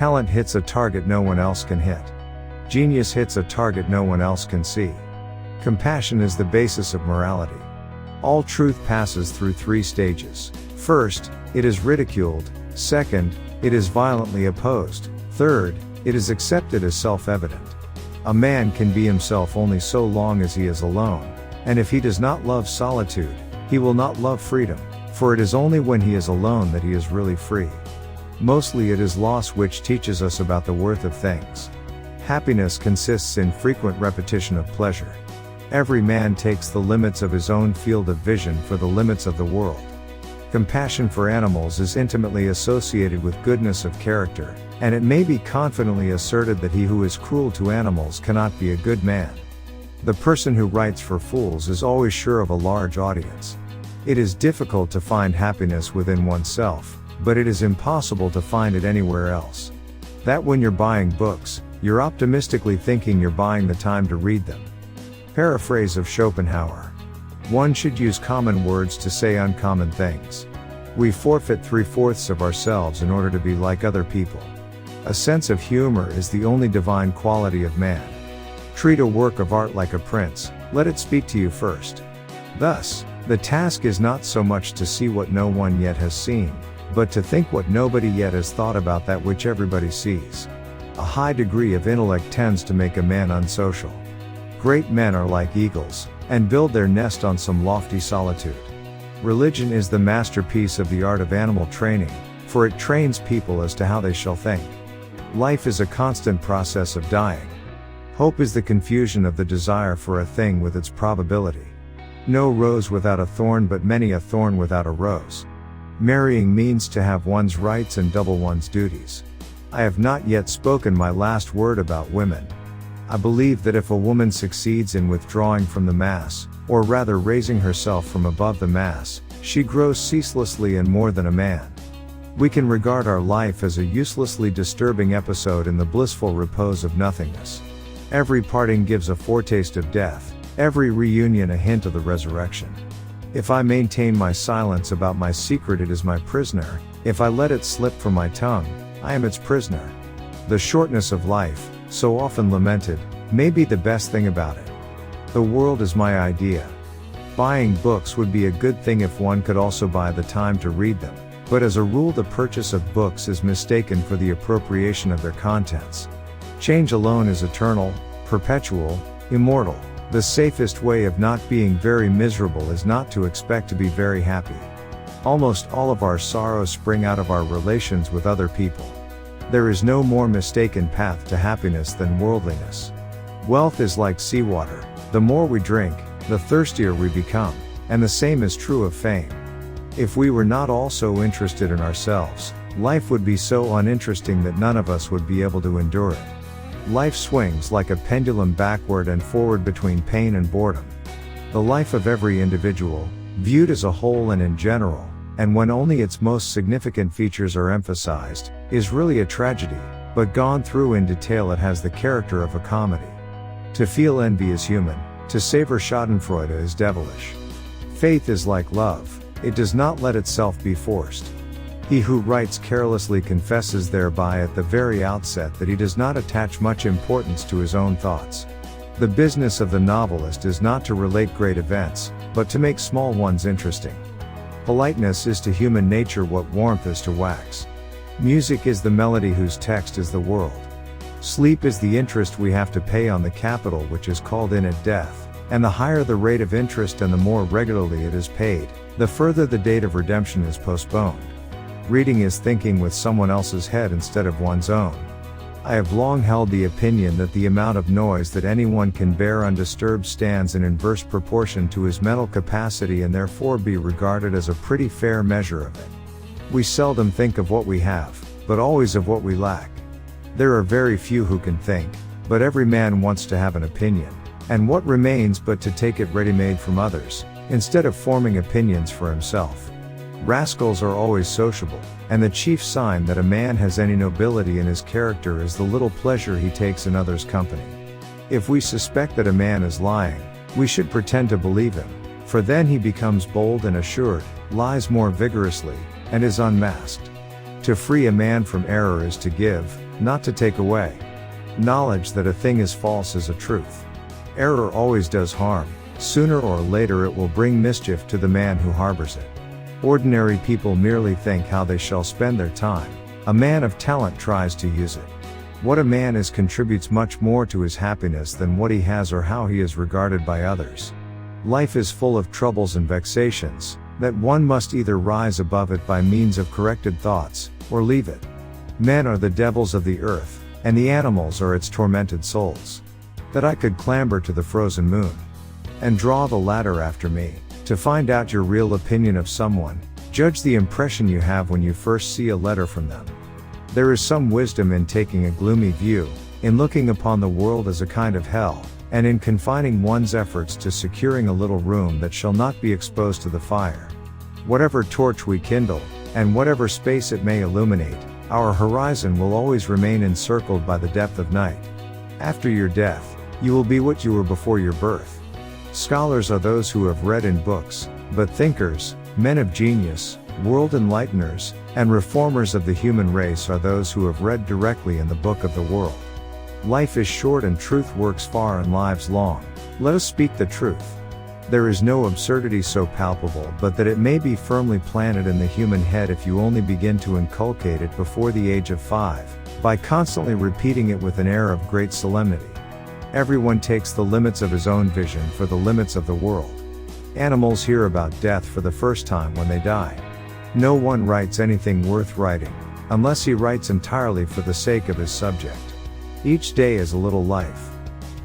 Talent hits a target no one else can hit. Genius hits a target no one else can see. Compassion is the basis of morality. All truth passes through 3 stages. First, it is ridiculed. Second, it is violently opposed. Third, it is accepted as self-evident. A man can be himself only so long as he is alone, and if he does not love solitude, he will not love freedom, for it is only when he is alone that he is really free. Mostly it is loss which teaches us about the worth of things. Happiness consists in frequent repetition of pleasure. Every man takes the limits of his own field of vision for the limits of the world. Compassion for animals is intimately associated with goodness of character, and it may be confidently asserted that he who is cruel to animals cannot be a good man. The person who writes for fools is always sure of a large audience. It is difficult to find happiness within oneself, but it is impossible to find it anywhere else. That when you're buying books, you're optimistically thinking you're buying the time to read them. Paraphrase of Schopenhauer. One should use common words to say uncommon things. We forfeit 3/4 of ourselves in order to be like other people. A sense of humor is the only divine quality of man. Treat a work of art like a prince, let it speak to you first. Thus, the task is not so much to see what no one yet has seen, but to think what nobody yet has thought about that which everybody sees. A high degree of intellect tends to make a man unsocial. Great men are like eagles, and build their nest on some lofty solitude. Religion is the masterpiece of the art of animal training, for it trains people as to how they shall think. Life is a constant process of dying. Hope is the confusion of the desire for a thing with its probability. No rose without a thorn, but many a thorn without a rose. Marrying means to have one's rights and double one's duties. I have not yet spoken my last word about women. I believe that if a woman succeeds in withdrawing from the mass, or rather raising herself from above the mass, she grows ceaselessly and more than a man. We can regard our life as a uselessly disturbing episode in the blissful repose of nothingness. Every parting gives a foretaste of death, every reunion a hint of the resurrection. If I maintain my silence about my secret, it is my prisoner. If I let it slip from my tongue, I am its prisoner. The shortness of life, so often lamented, may be the best thing about it. The world is my idea. Buying books would be a good thing if one could also buy the time to read them, but as a rule the purchase of books is mistaken for the appropriation of their contents. Change alone is eternal, perpetual, immortal. The safest way of not being very miserable is not to expect to be very happy. Almost all of our sorrows spring out of our relations with other people. There is no more mistaken path to happiness than worldliness. Wealth is like seawater. The more we drink, the thirstier we become, and the same is true of fame. If we were not all so interested in ourselves, life would be so uninteresting that none of us would be able to endure it. Life swings like a pendulum backward and forward between pain and boredom. The life of every individual, viewed as a whole and in general, and when only its most significant features are emphasized, is really a tragedy, but gone through in detail it has the character of a comedy. To feel envy is human, to savor schadenfreude is devilish. Faith is like love, it does not let itself be forced. He who writes carelessly confesses thereby at the very outset that he does not attach much importance to his own thoughts. The business of the novelist is not to relate great events, but to make small ones interesting. Politeness is to human nature what warmth is to wax. Music is the melody whose text is the world. Sleep is the interest we have to pay on the capital which is called in at death, and the higher the rate of interest and the more regularly it is paid, the further the date of redemption is postponed. Reading is thinking with someone else's head instead of one's own. I have long held the opinion that the amount of noise that anyone can bear undisturbed stands in inverse proportion to his mental capacity and therefore be regarded as a pretty fair measure of it. We seldom think of what we have, but always of what we lack. There are very few who can think, but every man wants to have an opinion, and what remains but to take it ready-made from others, instead of forming opinions for himself. Rascals are always sociable, and the chief sign that a man has any nobility in his character is the little pleasure he takes in others' company. If we suspect that a man is lying, we should pretend to believe him, for then he becomes bold and assured, lies more vigorously, and is unmasked. To free a man from error is to give, not to take away. Knowledge that a thing is false is a truth. Error always does harm. Sooner or later it will bring mischief to the man who harbors it. Ordinary people merely think how they shall spend their time. A man of talent tries to use it. What a man is contributes much more to his happiness than what he has or how he is regarded by others. Life is full of troubles and vexations, that one must either rise above it by means of corrected thoughts, or leave it. Men are the devils of the earth, and the animals are its tormented souls. That I could clamber to the frozen moon, and draw the ladder after me, to find out your real opinion of someone, judge the impression you have when you first see a letter from them. There is some wisdom in taking a gloomy view, in looking upon the world as a kind of hell, and in confining one's efforts to securing a little room that shall not be exposed to the fire. Whatever torch we kindle, and whatever space it may illuminate, our horizon will always remain encircled by the depth of night. After your death, you will be what you were before your birth. Scholars are those who have read in books, but thinkers, men of genius, world enlighteners, and reformers of the human race are those who have read directly in the book of the world. Life is short and truth works far and lives long. Let us speak the truth. There is no absurdity so palpable but that it may be firmly planted in the human head if you only begin to inculcate it before the age of 5, by constantly repeating it with an air of great solemnity. Everyone takes the limits of his own vision for the limits of the world. Animals hear about death for the first time when they die. No one writes anything worth writing, unless he writes entirely for the sake of his subject. Each day is a little life.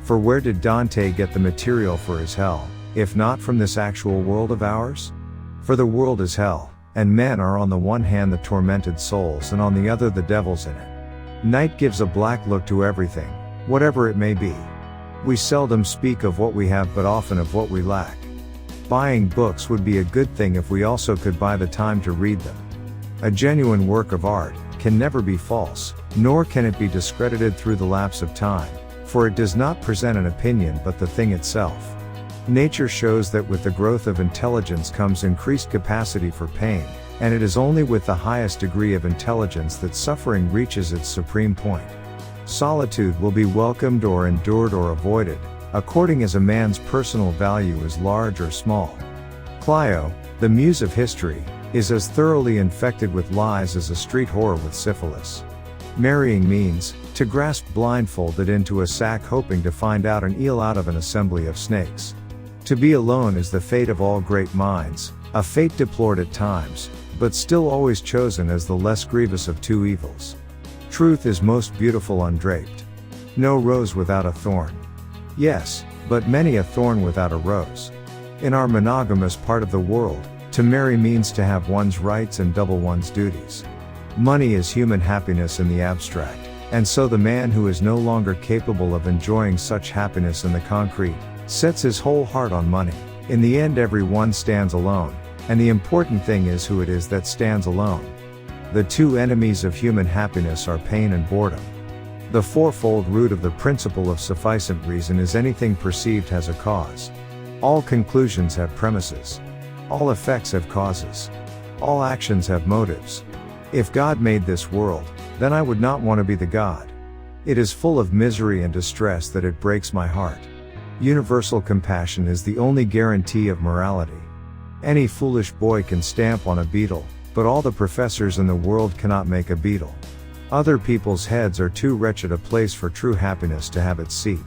For where did Dante get the material for his hell, if not from this actual world of ours? For the world is hell, and men are on the one hand the tormented souls and on the other the devils in it. Night gives a black look to everything, whatever it may be. We seldom speak of what we have but often of what we lack. Buying books would be a good thing if we also could buy the time to read them. A genuine work of art can never be false, nor can it be discredited through the lapse of time, for it does not present an opinion but the thing itself. Nature shows that with the growth of intelligence comes increased capacity for pain, and it is only with the highest degree of intelligence that suffering reaches its supreme point. Solitude will be welcomed or endured or avoided, according as a man's personal value is large or small. Clio, the muse of history, is as thoroughly infected with lies as a street whore with syphilis. Marrying means, to grasp blindfolded into a sack hoping to find out an eel out of an assembly of snakes. To be alone is the fate of all great minds, a fate deplored at times, but still always chosen as the less grievous of two evils. Truth is most beautiful undraped. No rose without a thorn. Yes, but many a thorn without a rose. In our monogamous part of the world, to marry means to have one's rights and double one's duties. Money is human happiness in the abstract, and so the man who is no longer capable of enjoying such happiness in the concrete, sets his whole heart on money. In the end everyone stands alone, and the important thing is who it is that stands alone. The two enemies of human happiness are pain and boredom. The fourfold root of the principle of sufficient reason is anything perceived has a cause. All conclusions have premises. All effects have causes. All actions have motives. If God made this world, then I would not want to be the God. It is full of misery and distress that it breaks my heart. Universal compassion is the only guarantee of morality. Any foolish boy can stamp on a beetle, but all the professors in the world cannot make a beetle. Other people's heads are too wretched a place for true happiness to have its seat.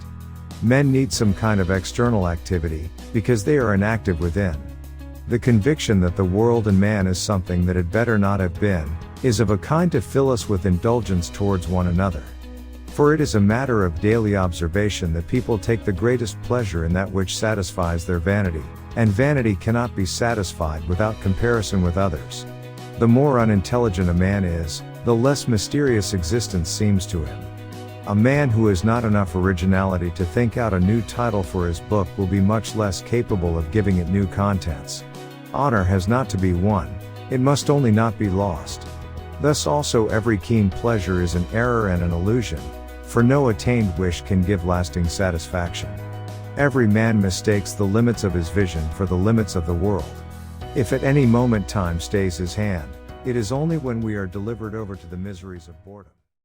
Men need some kind of external activity, because they are inactive within. The conviction that the world and man is something that had better not have been, is of a kind to fill us with indulgence towards one another. For it is a matter of daily observation that people take the greatest pleasure in that which satisfies their vanity, and vanity cannot be satisfied without comparison with others. The more unintelligent a man is, the less mysterious existence seems to him. A man who has not enough originality to think out a new title for his book will be much less capable of giving it new contents. Honor has not to be won, it must only not be lost. Thus also every keen pleasure is an error and an illusion, for no attained wish can give lasting satisfaction. Every man mistakes the limits of his vision for the limits of the world. If at any moment time stays his hand, It is only when we are delivered over to the miseries of boredom